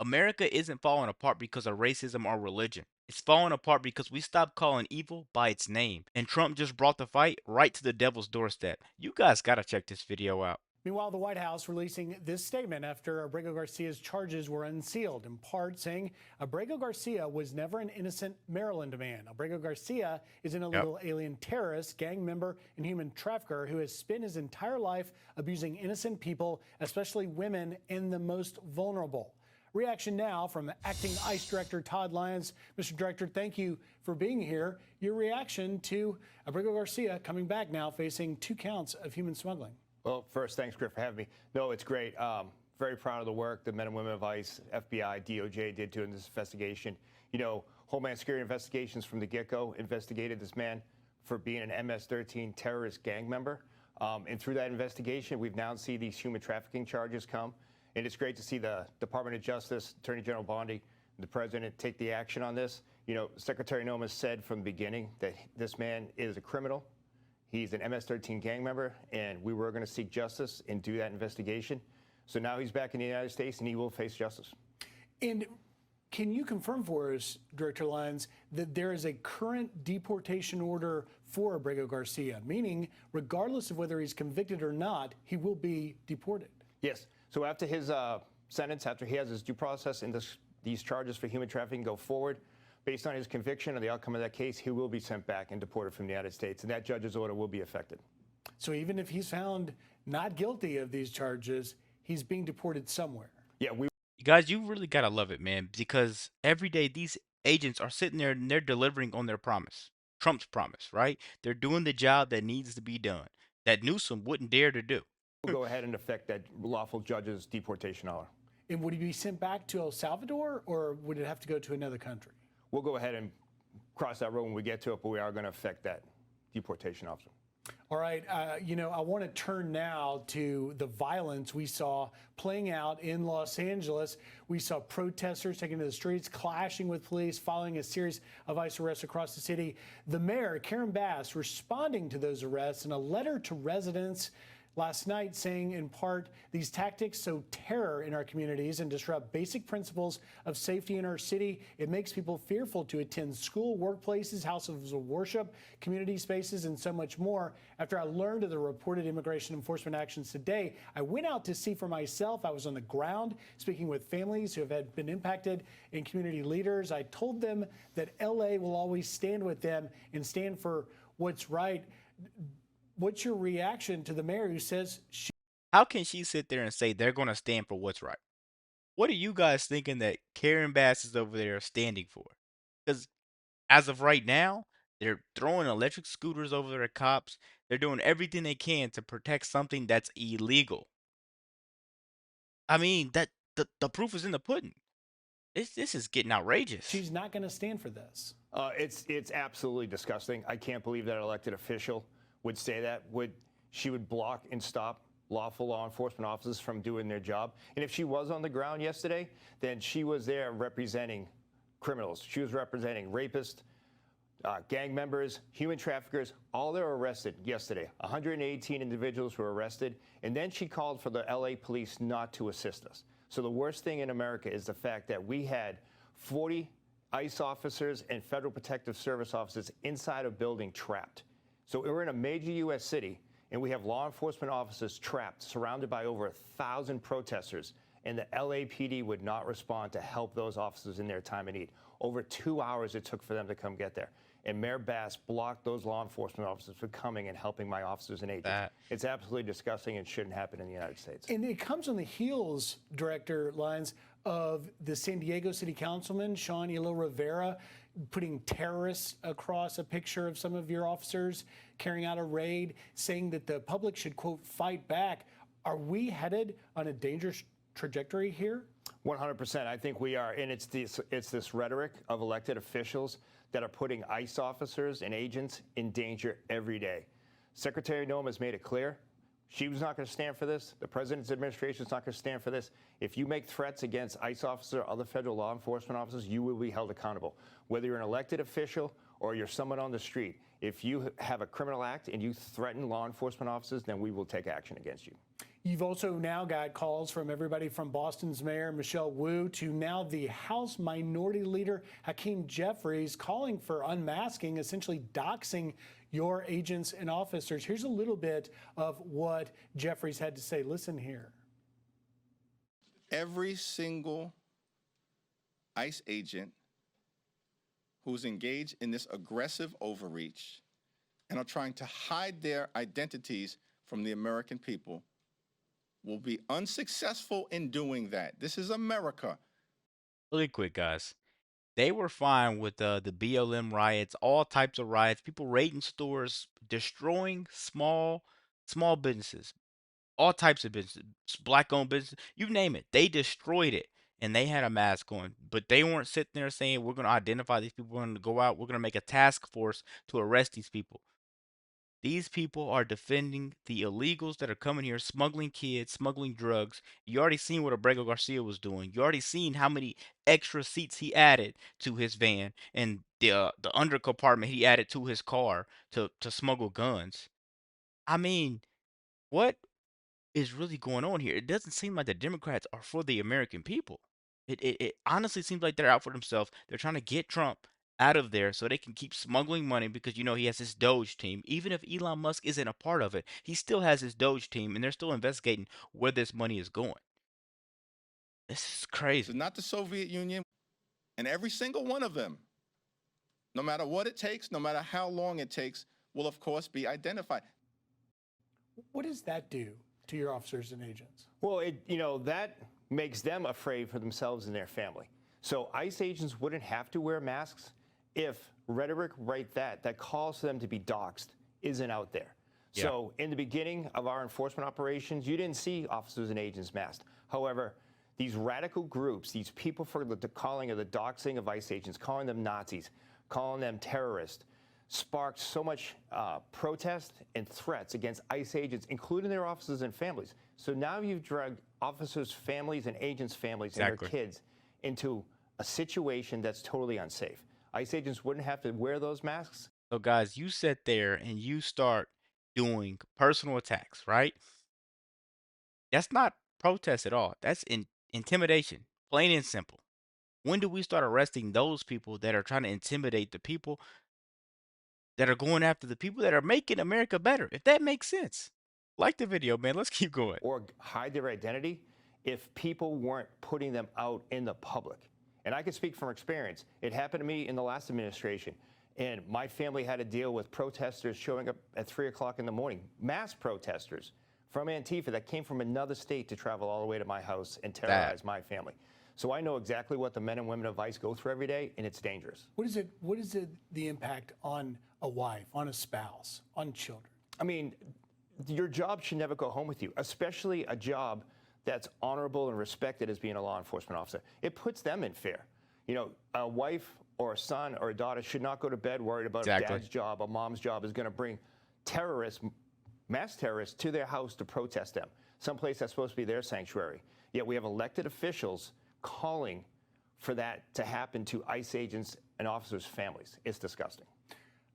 America isn't falling apart because of racism or religion. It's falling apart because we stopped calling evil by its name. And Trump just brought the fight right to the devil's doorstep. You guys gotta check this video out. Meanwhile, the White House releasing this statement after Abrego Garcia's charges were unsealed, in part saying Abrego Garcia was never an innocent Maryland man. Abrego Garcia is an Yep. illegal alien terrorist, gang member, and human trafficker who has spent his entire life abusing innocent people, especially women and the most vulnerable. Reaction now from Acting ICE Director Todd Lyons. Mr. Director, thank you for being here. Your reaction to Abrego Garcia coming back now facing 2 counts of human smuggling. Well, first, thanks, Griff, for having me. No, it's great. Very proud of the work the men and women of ICE, FBI, DOJ did during this investigation. You know, Homeland Security Investigations from the get-go investigated this man for being an MS-13 terrorist gang member. And through that investigation, we've now seen these human trafficking charges come. And it's great to see the Department of Justice, Attorney General Bondi, the President take the action on this. You know, Secretary Noma said from the beginning that this man is a criminal. He's an MS-13 gang member, and we were going to seek justice and do that investigation. So now he's back in the United States, and he will face justice. And can you confirm for us, Director Lyons, that there is a current deportation order for Abrego Garcia, meaning regardless of whether he's convicted or not, he will be deported? Yes. So after his sentence, after he has his due process and these charges for human trafficking go forward, based on his conviction and the outcome of that case, he will be sent back and deported from the United States, and that judge's order will be affected. So even if he's found not guilty of these charges, he's being deported somewhere. Yeah, You guys, you really gotta love it, man, because every day these agents are sitting there and they're delivering on their promise. Trump's promise, right? They're doing the job that needs to be done, that Newsom wouldn't dare to do. will go ahead and affect that lawful judge's deportation order. And would he be sent back to El Salvador, or would it have to go to another country? We'll go ahead and cross that road when we get to it, but we are going to affect that deportation officer. All right, you know, I want to turn now to the violence we saw playing out in Los Angeles. We saw protesters taking to the streets, clashing with police following a series of ICE arrests across the city. The mayor, Karen Bass, responding to those arrests in a letter to residents last night, saying in part, these tactics sow terror in our communities and disrupt basic principles of safety in our city. It makes people fearful to attend school, workplaces, houses of worship, community spaces, and so much more. After I learned of the reported immigration enforcement actions today, I went out to see for myself. I was on the ground speaking with families who have been impacted and community leaders. I told them that LA will always stand with them and stand for what's right. What's your reaction to the mayor who says How can she sit there and say they're gonna stand for what's right? What are you guys thinking that Karen Bass is over there standing for? Because as of right now, they're throwing electric scooters over their cops. They're doing everything they can to protect something that's illegal. I mean, that the proof is in the pudding. This is getting outrageous. she's not going to stand for this? It's absolutely disgusting. I can't believe that an elected official would say that. She would block and stop lawful law enforcement officers from doing their job. And if she was on the ground yesterday, then she was there representing criminals. She was representing rapists, gang members, human traffickers. All they were arrested yesterday. 118 individuals were arrested. And then she called for the LA police not to assist us. So the worst thing in America is the fact that we had 40 ICE officers and Federal Protective Service officers inside a building trapped. So we're in a major U.S. city, and we have law enforcement officers trapped, surrounded by over 1,000 protesters, and the LAPD would not respond to help those officers in their time of need. Over 2 hours it took for them to come get there. And Mayor Bass blocked those law enforcement officers from coming and helping my officers and agents. It's absolutely disgusting and shouldn't happen in the United States. And it comes on the heels, Director Lyons, of the San Diego City Councilman, Sean Elo Rivera, putting terrorists across a picture of some of your officers carrying out a raid, saying that the public should, quote, fight back. Are we headed on a dangerous trajectory here? 100%. I think we are. And it's this rhetoric of elected officials that are putting ICE officers and agents in danger every day. Secretary Noma has made it clear. She was not going to stand for this. The president's administration is not going to stand for this. If you make threats against ICE officers or other federal law enforcement officers, you will be held accountable. Whether you're an elected official or you're someone on the street, if you have a criminal act and you threaten law enforcement officers, then we will take action against you. You've also now got calls from everybody from Boston's Mayor Michelle Wu to now the House Minority Leader Hakeem Jeffries calling for unmasking, essentially doxing your agents and officers. Here's a little bit of what Jeffries had to say. Listen here. Every single ICE agent who's engaged in this aggressive overreach and are trying to hide their identities from the American people will be unsuccessful in doing that. This is America. Really quick, guys. They were fine with the BLM riots, all types of riots, people raiding stores, destroying small businesses, all types of businesses, black-owned businesses, you name it. They destroyed it, and they had a mask on. But they weren't sitting there saying, "We're going to identify these people. We're going to go out. We're going to make a task force to arrest these people." These people are defending the illegals that are coming here, smuggling kids, smuggling drugs. You already seen what Abrego Garcia was doing. You already seen how many extra seats he added to his van and the under compartment he added to his car to smuggle guns. I mean, what is really going on here? It doesn't seem like the Democrats are for the American people. It honestly seems like they're out for themselves. They're trying to get Trump out of there so they can keep smuggling money because he has his Doge team. Even if Elon Musk isn't a part of it, he still has his Doge team and they're still investigating where this money is going. This is So crazy. not the Soviet Union, and every single one of them, no matter what it takes, no matter how long it takes, will of course be identified. What does that do to your officers and agents? Well, that makes them afraid for themselves and their family. So ICE agents wouldn't have to wear masks if rhetoric that calls for them to be doxxed isn't out there. Yeah. So in the beginning of our enforcement operations, you didn't see officers and agents masked. However, these radical groups, these people for the calling of the doxing of ICE agents, calling them Nazis, calling them terrorists, sparked so much protest and threats against ICE agents, including their officers and families. So now you've dragged officers' families and agents' families and their kids into a situation that's totally unsafe. ICE agents wouldn't have to wear those masks. So guys, you sit there and you start doing personal attacks, right? That's not protest at all. That's intimidation, plain and simple. When do we start arresting those people that are trying to intimidate the people that are going after the people that are making America better? If that makes sense. Like the video, man. Let's keep going. Or hide their identity if people weren't putting them out in the public. And I can speak from experience. It happened to me in the last administration. And my family had to deal with protesters showing up at 3 o'clock in the morning, mass protesters from Antifa that came from another state to travel all the way to my house and terrorize my family. So I know exactly what the men and women of ICE go through every day, and it's dangerous. What is the impact on a wife, on a spouse, on children? I mean, your job should never go home with you, especially a job that's honorable and respected as being a law enforcement officer. It puts them in fear. You know, a wife or a son or a daughter should not go to bed worried about a dad's job, a mom's job is going to bring terrorists, mass terrorists, to their house to protest them, someplace that's supposed to be their sanctuary. Yet we have elected officials calling for that to happen to ICE agents and officers' families. It's disgusting.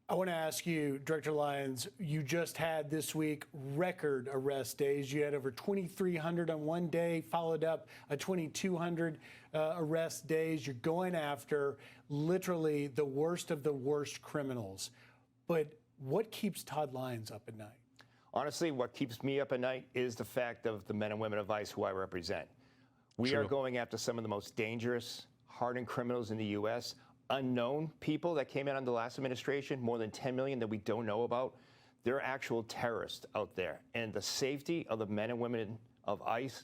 I want to ask you, Director Lyons, you just had this week record arrest days. You had over 2,300 on one day, followed up a 2,200 arrest days. You're going after literally the worst of the worst criminals. But what keeps Todd Lyons up at night? Honestly, what keeps me up at night is the fact of the men and women of ICE who I represent. We are going after some of the most dangerous, hardened criminals in the U.S., unknown people that came in under the last administration, more than 10 million that we don't know about. They're actual terrorists out there. And the safety of the men and women of ICE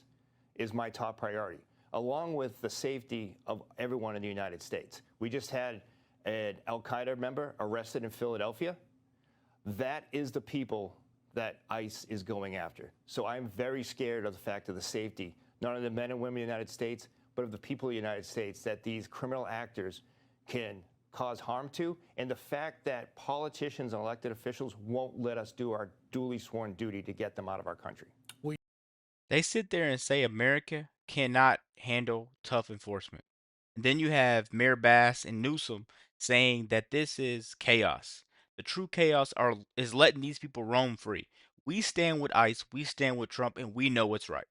is my top priority, along with the safety of everyone in the United States. We just had an Al-Qaeda member arrested in Philadelphia. That is the people that ICE is going after. So I'm very scared of the fact of the safety, not only of the men and women of the United States, but of the people of the United States, that these criminal actors can cause harm to, and the fact that politicians and elected officials won't let us do our duly sworn duty to get them out of our country. They sit there and say America cannot handle tough enforcement. And then you have Mayor Bass and Newsom saying that this is chaos. The true chaos is letting these people roam free. We stand with ICE, we stand with Trump, and we know what's right.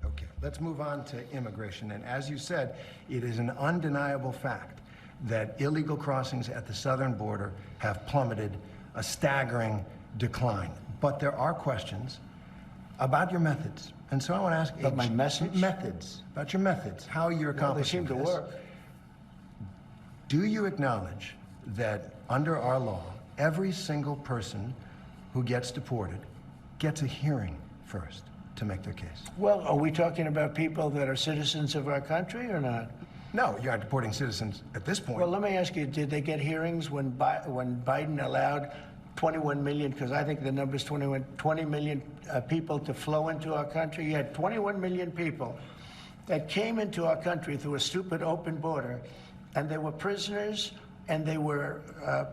Okay, let's move on to immigration. And as you said, it is an undeniable fact that illegal crossings at the southern border have plummeted, a staggering decline. But there are questions about your methods. And so I want to ask About my message? methods, about your methods, how you're accomplishing They seem to this. work. Do you acknowledge that under our law, every single person who gets deported gets a hearing first to make their case? Well, are we talking about people that are citizens of our country or not? No, you're not deporting citizens at this point. Well, let me ask you, did they get hearings when Biden allowed 21 million, because I think the number's 20 million people to flow into our country? You had 21 million people that came into our country through a stupid open border, and they were prisoners, and they were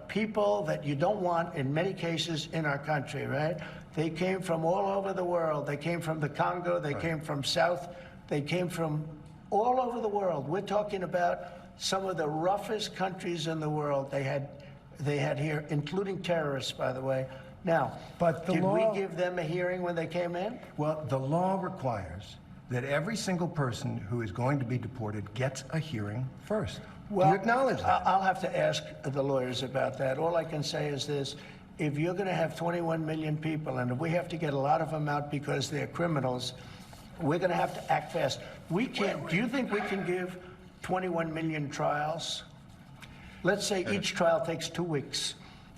people that you don't want in many cases in our country, right? They came from all over the world. They came from the Congo. They came from South. They came from all over the world. We're talking about some of the roughest countries in the world they had here, including terrorists, by the way. Now, But the did law- we give them a hearing when they came in? Well, the law requires that every single person who is going to be deported gets a hearing first. Do you acknowledge that? I'll have to ask the lawyers about that. All I can say is this. If you're going to have 21 million people, and if we have to get a lot of them out because they're criminals, we're going to have to act fast. We can't. Do you think we can give 21 million trials? Let's say each trial takes 2 weeks.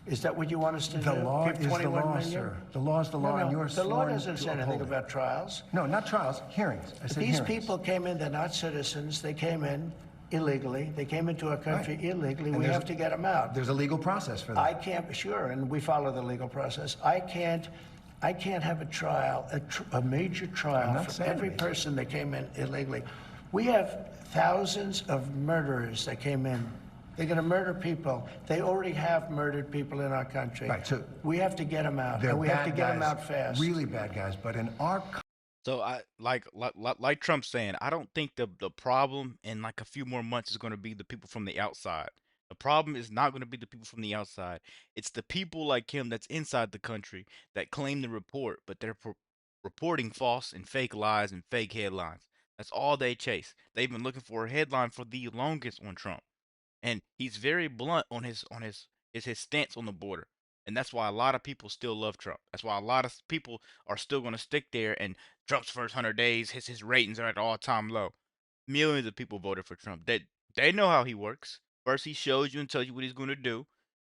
Is that what you want us to The do? law Give is the 21 law, million? sir. The law is the law, and you're the law sworn doesn't to say anything uphold it. about trials. No, not trials, hearings. I said These hearings. people came in, they're not citizens. They came in illegally. They came into our country Right. illegally. And We there's- have to get them out. There's a legal process for that. I can't, sure, and we follow the legal process. I can't have a trial, a major I'm trial not for saying every major. person that came in illegally. We have thousands of murderers that came in. They're going to murder people. They already have murdered people in our country. Right, so we have to get them out, They're and we have to bad get them guys, out fast. really bad guys. But in our So I like Trump saying, I don't think the problem in like a few more months is going to be the people from the outside. The problem is not going to be the people from the outside. It's the people like him that's inside the country that claim to report, but they're reporting false and fake lies and fake headlines. That's all they chase. They've been looking for a headline for the longest on Trump, and he's very blunt on his stance on the border. And that's why a lot of people still love Trump. That's why a lot of people are still going to stick there. And Trump's first 100 days, his ratings are at all-time low. Millions of people voted for Trump. They know how he works. First, he shows you and tells you what he's going to do,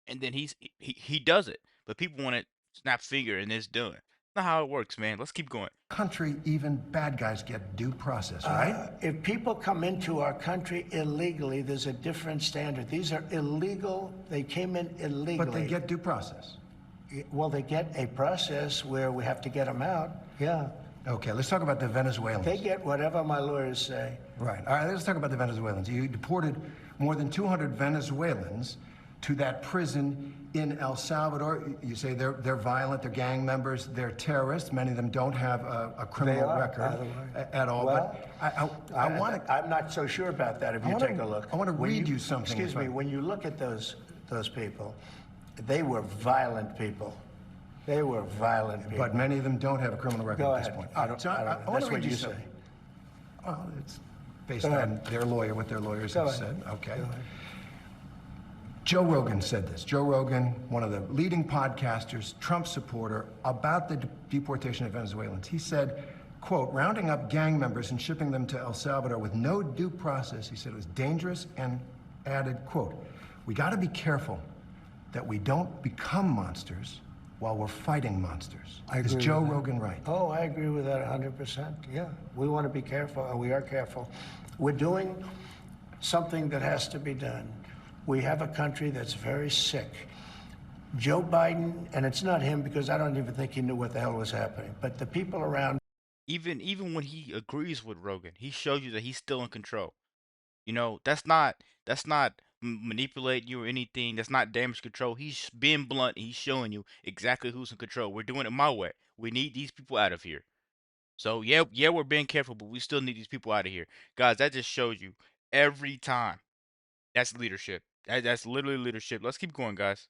and then he does it. But people want to snap finger and it's done. Not how it works, man. Let's keep going. country, even bad guys get due process, right? If people come into our country illegally, there's a different standard. These are illegal. They came in illegally. But they get due process. Well, they get a process where we have to get them out. Yeah. Okay, let's talk about the Venezuelans. They get whatever my lawyers say. Right. All right, let's talk about the Venezuelans. You deported more than 200 Venezuelans to that prison in El Salvador. You say they're violent, they're gang members, they're terrorists. Many of them don't have a criminal They are, record by the way. at all. Well, but I want to. I'm not so sure about that. If you take a look, I want to When read you something. Excuse me. When you look at those people, they were violent people. They were violent people. But many of them don't have a criminal record Go at this ahead. point. I don't- So I don't know. want That's to what read you something. say. Well, it's based Go on ahead. their lawyer, what their lawyers Go have ahead. said. Okay. Go ahead. Joe Rogan said this. Joe Rogan, one of the leading podcasters, Trump supporter, about the deportation of Venezuelans. He said, quote, rounding up gang members and shipping them to El Salvador with no due process, he said it was dangerous, and added, quote, we got to be careful that we don't become monsters while we're fighting monsters. I Is agree Joe with that. Rogan right? Oh, I agree with that 100%. Yeah, we want to be careful, and we are careful. We're doing something that has to be done. We have a country that's very sick. Joe Biden, and it's not him because I don't even think he knew what the hell was happening, but the people around. Even when he agrees with Rogan, he shows you that he's still in control. You know, that's not manipulating you or anything. That's not damage control. He's being blunt. He's showing you exactly who's in control. We're doing it my way. We need these people out of here. So yeah, we're being careful, but we still need these people out of here, guys. That just shows you every time. That's leadership. That's literally leadership. Let's keep going, guys.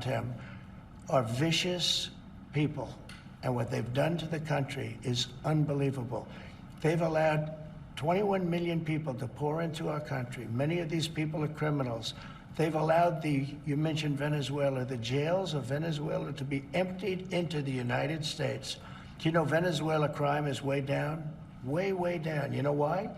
him are vicious people, and what they've done to the country is unbelievable. They've allowed 21 million people to pour into our country. Many of these people are criminals. They've allowed you mentioned Venezuela, the jails of Venezuela to be emptied into the United States. Do you know Venezuela crime is way down? Way, way down. You know why?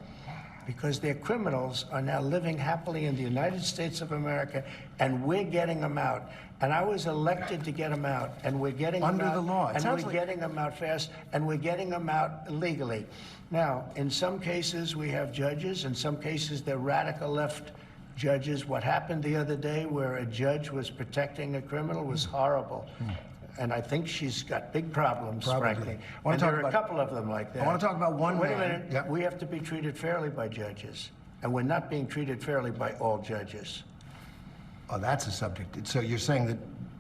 Because their criminals are now living happily in the United States of America, and we're getting them out. And I was elected to get them out, and we're getting them out. Under the law. And we're getting them out fast, and we're getting them out legally. Now, in some cases, we have judges. In some cases, they're radical left judges. What happened the other day where a judge was protecting a criminal was horrible. And I think she's got big problems, frankly. And there are a couple of them like that. I want to talk about one Wait man. a minute. Yep. We have to be treated fairly by judges. And we're not being treated fairly by all judges. Oh, that's a subject. So you're saying that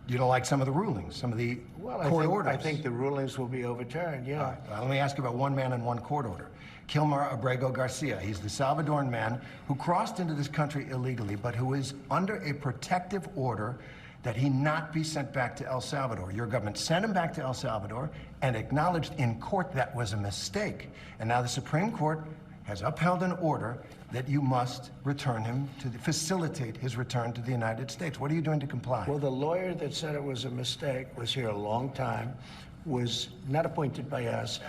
you don't like some of the rulings, some of the court orders? I think the rulings will be overturned, yeah. All right. Well, let me ask you about one man and one court order. Kilmar Abrego Garcia. He's the Salvadoran man who crossed into this country illegally, but who is under a protective order that he not be sent back to El Salvador. Your government sent him back to El Salvador and acknowledged in court that was a mistake. And now the Supreme Court has upheld an order that you must return him to facilitate his return to the United States. What are you doing to comply? Well, the lawyer that said it was a mistake was here a long time, was not appointed by us.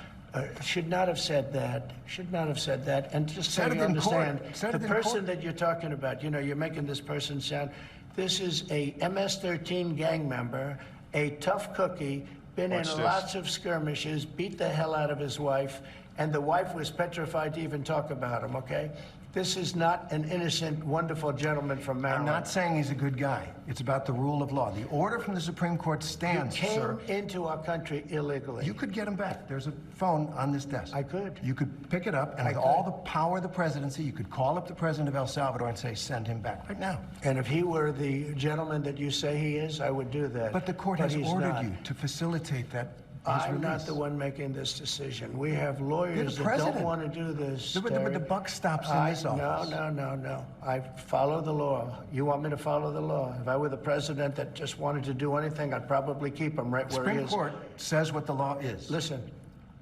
Should not have said that. Should not have said that. And just so you understand, the person that you're talking about, you know, you're making this person sound. This is a MS-13 gang member, a tough cookie, been in lots of skirmishes, beat the hell out of his wife, and the wife was petrified to even talk about him, okay? This is not an innocent, wonderful gentleman from Maryland. I'm not saying he's a good guy. It's about the rule of law. The order from the Supreme Court stands, sir. He came into our country illegally. You could get him back. There's a phone on this desk. I could. You could pick it up, and with all the power of the presidency, you could call up the president of El Salvador and say, send him back right now. And if he were the gentleman that you say he is, I would do that. But the court has ordered you to facilitate that. I'm not the one making this decision. We have lawyers that don't want to do this. But the buck stops in this office. No. I follow the law. You want me to follow the law? If I were the president that just wanted to do anything, I'd probably keep him right where he is. Supreme Court says what the law is. Listen,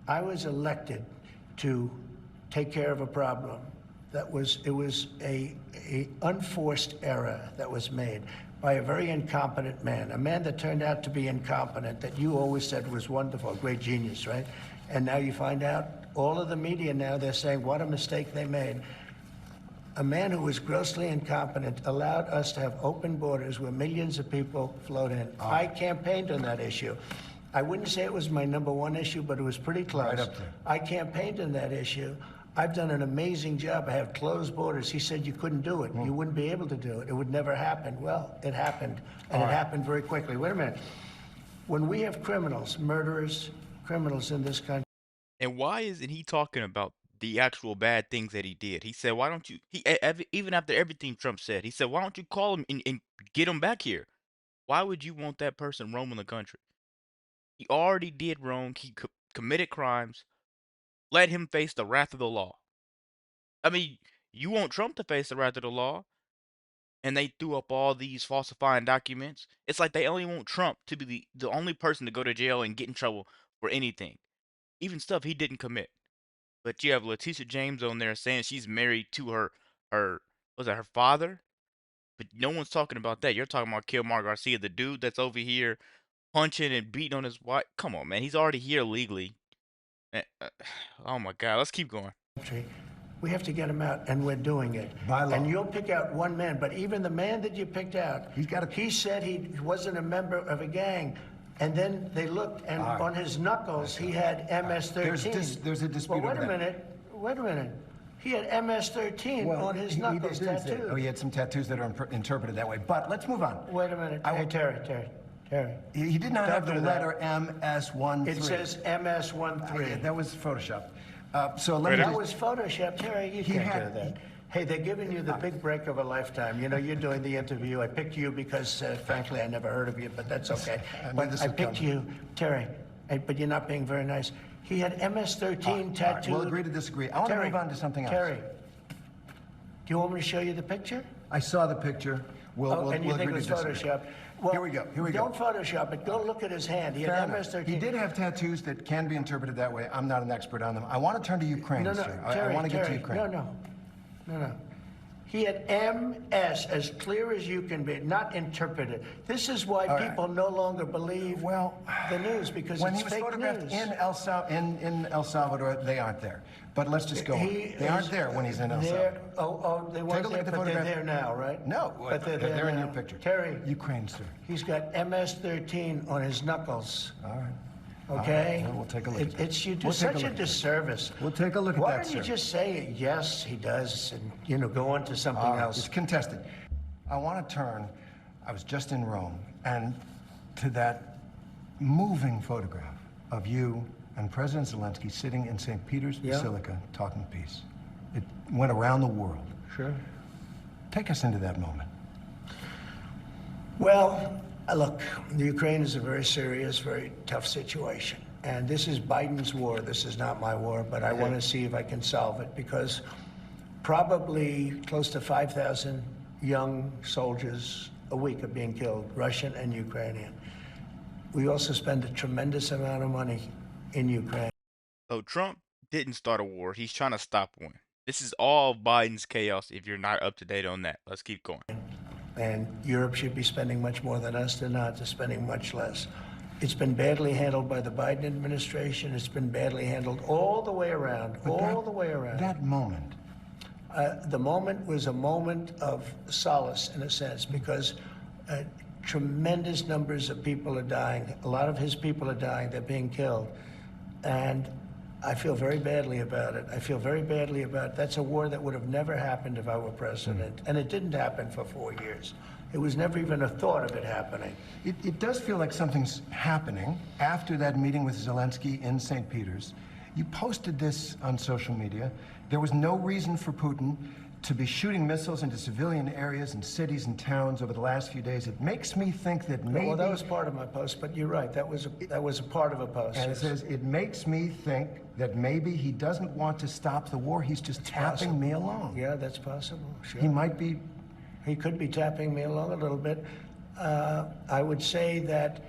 I was elected to take care of a problem. It was a unforced error that was made by a very incompetent man, a man that turned out to be incompetent, that you always said was wonderful, a great genius, right? And now you find out, all of the media now, they're saying what a mistake they made. A man who was grossly incompetent allowed us to have open borders where millions of people flowed in. I campaigned on that issue. I wouldn't say it was my #1 issue, but it was pretty close. Right up there. I campaigned on that issue. I've done an amazing job. I have closed borders. He said you couldn't do it. You wouldn't be able to do it. It would never happen. Well, it happened, and it happened very quickly. Wait a minute. When we have criminals, murderers, criminals in this country. And why isn't he talking about the actual bad things that he did? He said, why don't you, even after everything Trump said, he said, why don't you call him and get him back here? Why would you want that person roaming the country? He already did wrong. He committed crimes. Let him face the wrath of the law. I mean, you want Trump to face the wrath of the law, and they threw up all these falsifying documents. It's like they only want Trump to be the only person to go to jail and get in trouble for anything, even stuff he didn't commit. But you have Letitia James on there saying she's married to her father? But no one's talking about that. You're talking about Kilmar Garcia, the dude that's over here punching and beating on his wife. Come on, man. He's already here legally. Oh my God, let's keep going. We have to get him out, and we're doing it. By law. And you'll pick out one man, but even the man that you picked out, he said he wasn't a member of a gang. And then they looked, and on his knuckles, he had MS-13. There's a dispute well, over that. Wait a minute. He had MS-13 on his knuckles tattooed. Oh, he had some tattoos that are interpreted that way. But let's move on. Wait a minute. Hey, Terry. He did not have the letter MS-13. It says MS-13. That was Photoshop. That was Photoshop. Terry, you can't do that. Hey, they're giving you the big break of a lifetime. You know, you're doing the interview. I picked you because, frankly, I never heard of you, but that's okay. I picked you, Terry, but you're not being very nice. He had MS-13 tattooed. We'll agree to disagree. I want to move on to something else. Terry, do you want me to show you the picture? I saw the picture. We'll and you think it agree was to disagree. Photoshop? Well, Here we go. Don't Photoshop it. Go look at his hand. He Fair had enough. MS-13. He did have tattoos that can be interpreted that way. I'm not an expert on them. I want to turn to Ukraine, No, sir. Terry, I want to get to Terry, Ukraine. No. He had MS, as clear as you can be, not interpreted. This is why people no longer believe the news, because when it's he was fake photographed news. in El Salvador, they aren't there. But let's just go on. They aren't there when he's in El Salvador. They Take weren't a look there, at the but they're photograph. there now, right? No, but they're they're in now. your picture. Terry, Ukraine, sir. he's got MS-13 on his knuckles. All right. Okay? Well, we'll take a look at that. It's you do We'll take a such a look at that. disservice. We'll take a look at Why that, don't you sir. just say, yes, he does, and, go on to something else? It's contested. I want to turn, I was just in Rome, and to that moving photograph of you and President Zelensky sitting in St. Peter's Basilica talking peace. It went around the world. Sure. Take us into that moment. Well, look, the Ukraine is a very serious, very tough situation. And this is Biden's war. This is not my war, but I want to see if I can solve it, because probably close to 5,000 young soldiers a week are being killed, Russian and Ukrainian. We also spend a tremendous amount of money in Ukraine. So Trump didn't start a war. He's trying to stop one. This is all Biden's chaos if you're not up to date on that. Let's keep going. And Europe should be spending much more than us. They're not. They're spending much less. It's been badly handled by the Biden administration. It's been badly handled all the way around, the way around. That moment. The moment was a moment of solace, in a sense, because tremendous numbers of people are dying. A lot of his people are dying. They're being killed. And I feel very badly about it. I feel very badly about it. That's a war that would have never happened if I were president. And it didn't happen for 4 years. It was never even a thought of it happening. It does feel like something's happening after that meeting with Zelensky in St. Peter's. You posted this on social media. There was no reason for Putin to be shooting missiles into civilian areas and cities and towns over the last few days. It makes me think that maybe... Well, that was part of my post, but you're right. That was a part of a post. And it says, it makes me think that maybe he doesn't want to stop the war. He's just tapping me along. Yeah, that's possible. Sure. He might be... He could be tapping me along a little bit. I would say that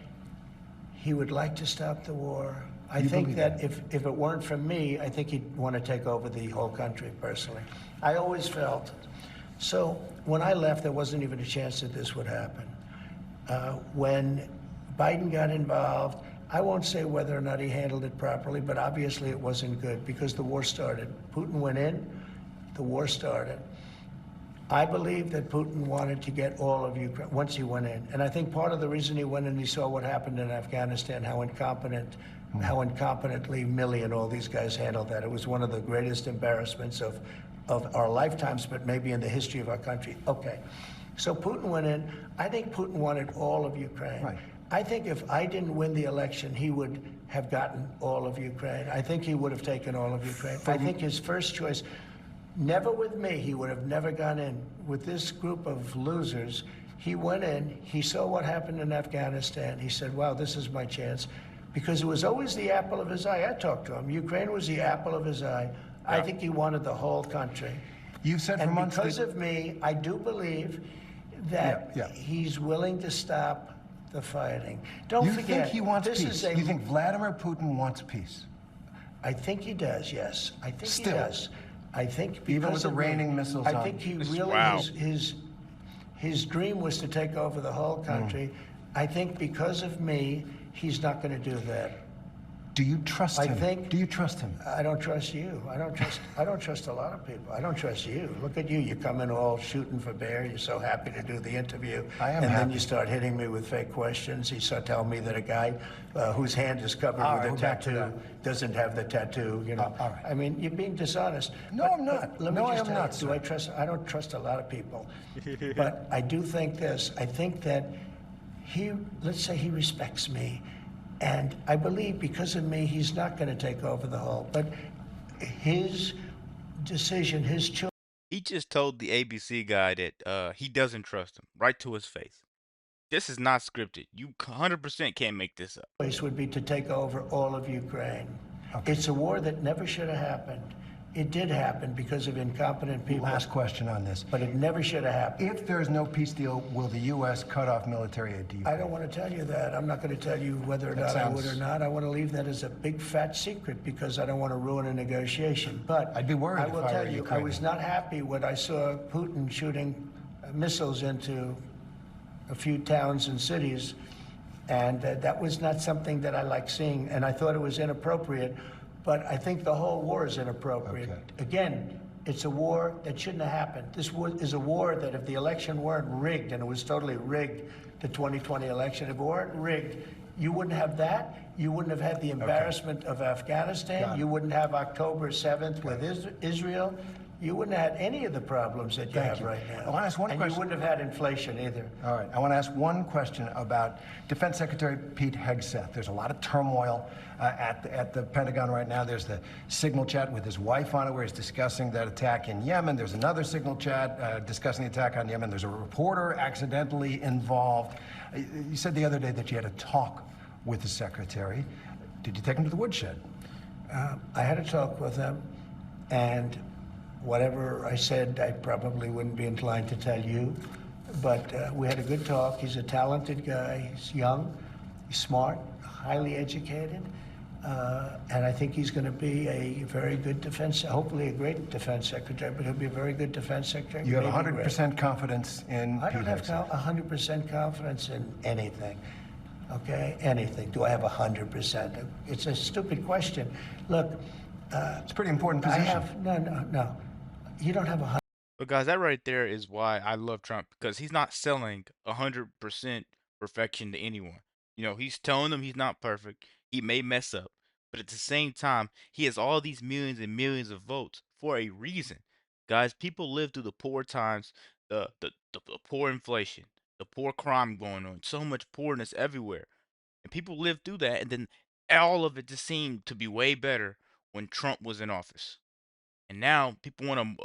he would like to stop the war. I think that if it weren't for me, I think he'd want to take over the whole country, personally. I always felt. So when I left, there wasn't even a chance that this would happen. When Biden got involved, I won't say whether or not he handled it properly, but obviously it wasn't good because the war started. Putin went in, the war started. I believe that Putin wanted to get all of Ukraine once he went in. And I think part of the reason he went in, he saw what happened in Afghanistan, how incompetently Milley and all these guys handled that. It was one of the greatest embarrassments of our lifetimes, but maybe in the history of our country. Okay. So Putin went in. I think Putin wanted all of Ukraine. Right. I think if I didn't win the election, he would have gotten all of Ukraine. I think he would have taken all of Ukraine. I think his first choice, never with me, he would have never gone in. With this group of losers, he went in, he saw what happened in Afghanistan. He said, wow, this is my chance. Because it was always the apple of his eye. I talked to him. Ukraine was the apple of his eye. Yeah. I think he wanted the whole country. You've said for months because of me, I do believe that he's willing to stop the fighting. Don't forget, you think he wants this peace? is You think Vladimir Putin wants peace? I think he does, yes. I think Still. he does. I think because even with the of raining me, missiles I think he really, his dream was to take over the whole country. I think because of me, he's not going to do that. Do you trust him? Do you trust him? I don't trust you. I don't trust a lot of people. I don't trust you. Look at you. You come in all shooting for bear. You're so happy to do the interview. I am and happy. Then you start hitting me with fake questions. You start telling me that a guy whose hand is covered with a tattoo doesn't have the tattoo. You know. All right. I mean, you're being dishonest. No, I'm not. Let me No, just I am tell not, you, sir. I don't trust a lot of people. But I do think this. I think that let's say he respects me. And I believe because of me, he's not going to take over the whole. But his decision, his choice. He just told the ABC guy that he doesn't trust him right to his face. This is not scripted. You 100% can't make this up. Would be to take over all of Ukraine. Okay. It's a war that never should have happened. It did happen because of incompetent people. Last question on this. But it never should have happened. If there's no peace deal, will the U.S. cut off military aid to Ukraine? I don't want to tell you that. I'm not going to tell you whether or not I would or not. I want to leave that as a big fat secret because I don't want to ruin a negotiation. But I'd be worried I will if I were tell you, I Ukrainian. was not happy when I saw Putin shooting missiles into a few towns and cities, and that was not something that I like seeing, and I thought it was inappropriate. But I think the whole war is inappropriate. Okay. Again, it's a war that shouldn't have happened. This is a war that if the election weren't rigged, and it was totally rigged, the 2020 election, if it weren't rigged, you wouldn't have that. You wouldn't have had the embarrassment of Afghanistan. You wouldn't have October 7th with Israel. You wouldn't have had any of the problems that you have right now. I want to ask one and question. you wouldn't have had inflation either. All right. I want to ask one question about Defense Secretary Pete Hegseth. There's a lot of turmoil at the Pentagon right now. There's the signal chat with his wife on it where he's discussing that attack in Yemen. There's another signal chat discussing the attack on Yemen. There's a reporter accidentally involved. You said the other day that you had a talk with the secretary. Did you take him to the woodshed? I had a talk with him, and whatever I said, I probably wouldn't be inclined to tell you. But we had a good talk. He's a talented guy. He's young, he's smart, highly educated. And I think he's going to be a very good hopefully a great defense secretary, but he'll be a very good defense secretary. You have 100% confidence in I don't Pete have Hegseth? 100% confidence in anything. Okay? Anything. Do I have 100%? It's a stupid question. Look, it's a pretty important I position. have, no. You don't have 100%. But guys, that right there is why I love Trump, because he's not selling 100% perfection to anyone. You know, he's telling them he's not perfect. He may mess up, but at the same time, he has all these millions and millions of votes for a reason. Guys, people live through the poor times, the poor inflation, the poor crime going on, so much poorness everywhere. And people lived through that, and then all of it just seemed to be way better when Trump was in office. And now people want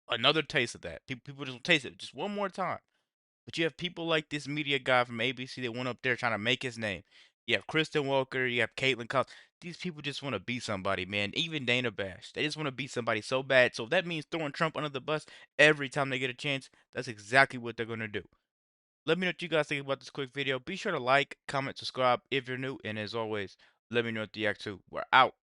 another taste of that. People just taste it just one more time. But you have people like this media guy from ABC that went up there trying to make his name. You have Kristen Welker, you have Caitlin Collins. These people just want to be somebody, man. Even Dana Bash. They just want to be somebody so bad. So if that means throwing Trump under the bus every time they get a chance, that's exactly what they're going to do. Let me know what you guys think about this quick video. Be sure to like, comment, subscribe if you're new. And as always, let me know what you react to. We're out.